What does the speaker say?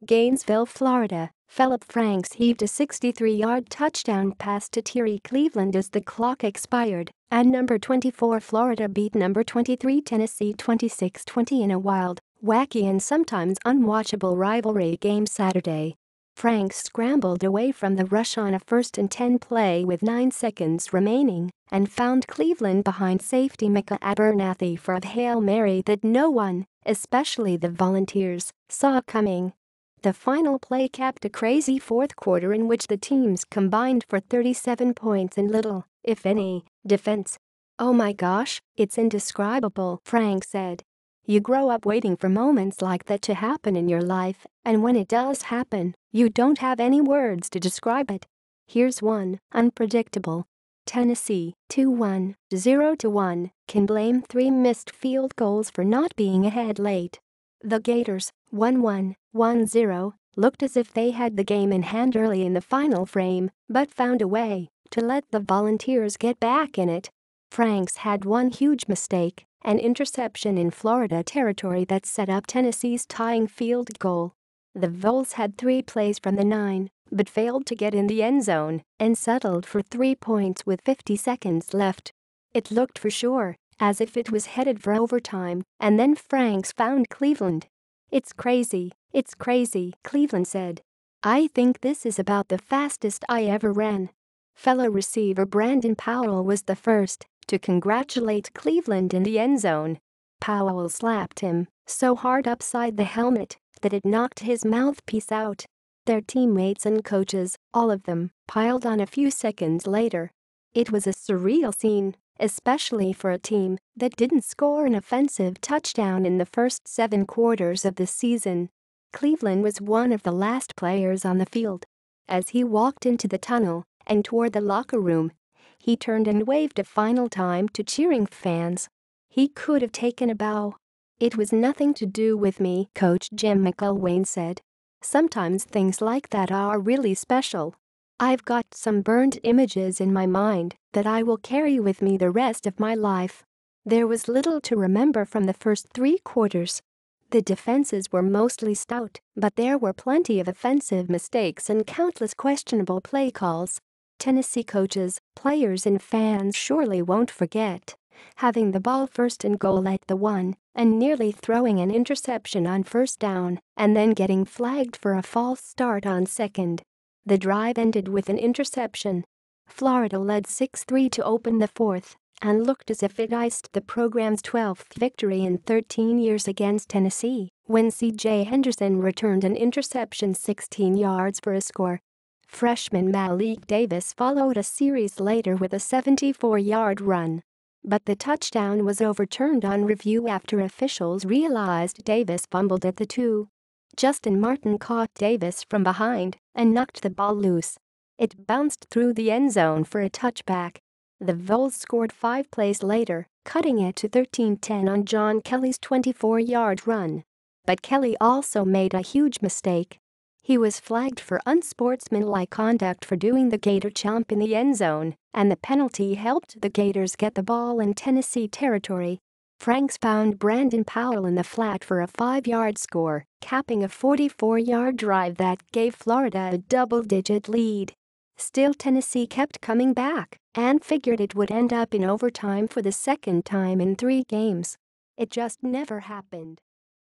Gainesville, Florida, Feleipe Franks heaved a 63-yard touchdown pass to Tyrie Cleveland as the clock expired, and number 24 Florida beat number 23 Tennessee 26-20 in a wild, wacky and sometimes unwatchable rivalry game Saturday. Franks scrambled away from the rush on a 1st and 10 play with 9 seconds remaining and found Cleveland behind safety Micah Abernathy for a Hail Mary that no one, especially the Volunteers, saw coming. The final play capped a crazy fourth quarter in which the teams combined for 37 points and little, if any, defense. "Oh my gosh, it's indescribable," Frank said. "You grow up waiting for moments like that to happen in your life, and when it does happen, you don't have any words to describe it. Here's one: unpredictable. Tennessee, 2-1, 0-1, can blame 3 missed field goals for not being ahead late. The Gators, 1-1, 1-0, looked as if they had the game in hand early in the final frame, but found a way to let the Volunteers get back in it." Franks had one huge mistake, an interception in Florida territory that set up Tennessee's tying field goal. The Vols had 3 plays from the 9, but failed to get in the end zone and settled for 3 points with 50 seconds left. It looked for sure as if it was headed for overtime, and then Franks found Cleveland. It's crazy, Cleveland said. "I think this is about the fastest I ever ran." Fellow receiver Brandon Powell was the first to congratulate Cleveland in the end zone. Powell slapped him so hard upside the helmet that it knocked his mouthpiece out. Their teammates and coaches, all of them, piled on a few seconds later. It was a surreal scene, especially for a team that didn't score an offensive touchdown in the first 7 quarters of the season. Cleveland was one of the last players on the field. As he walked into the tunnel and toward the locker room, he turned and waved a final time to cheering fans. He could have taken a bow. "It was nothing to do with me," Coach Jim McElwain said. "Sometimes things like that are really special. I've got some burned images in my mind that I will carry with me the rest of my life." There was little to remember from the first 3 quarters. The defenses were mostly stout, but there were plenty of offensive mistakes and countless questionable play calls. Tennessee coaches, players and fans surely won't forget having the ball 1st and goal at the 1 and nearly throwing an interception on 1st down and then getting flagged for a false start on 2nd. The drive ended with an interception. Florida led 6-3 to open the 4th and looked as if it iced the program's 12th victory in 13 years against Tennessee when C.J. Henderson returned an interception 16 yards for a score. Freshman Malik Davis followed a series later with a 74-yard run. But the touchdown was overturned on review after officials realized Davis fumbled at the 2. Justin Martin caught Davis from behind and knocked the ball loose. It bounced through the end zone for a touchback. The Vols scored 5 plays later, cutting it to 13-10 on John Kelly's 24-yard run. But Kelly also made a huge mistake. He was flagged for unsportsmanlike conduct for doing the Gator chomp in the end zone, and the penalty helped the Gators get the ball in Tennessee territory. Franks found Brandon Powell in the flat for a 5-yard score, capping a 44-yard drive that gave Florida a double-digit lead. Still, Tennessee kept coming back and figured it would end up in overtime for the 2nd time in 3 games. It just never happened.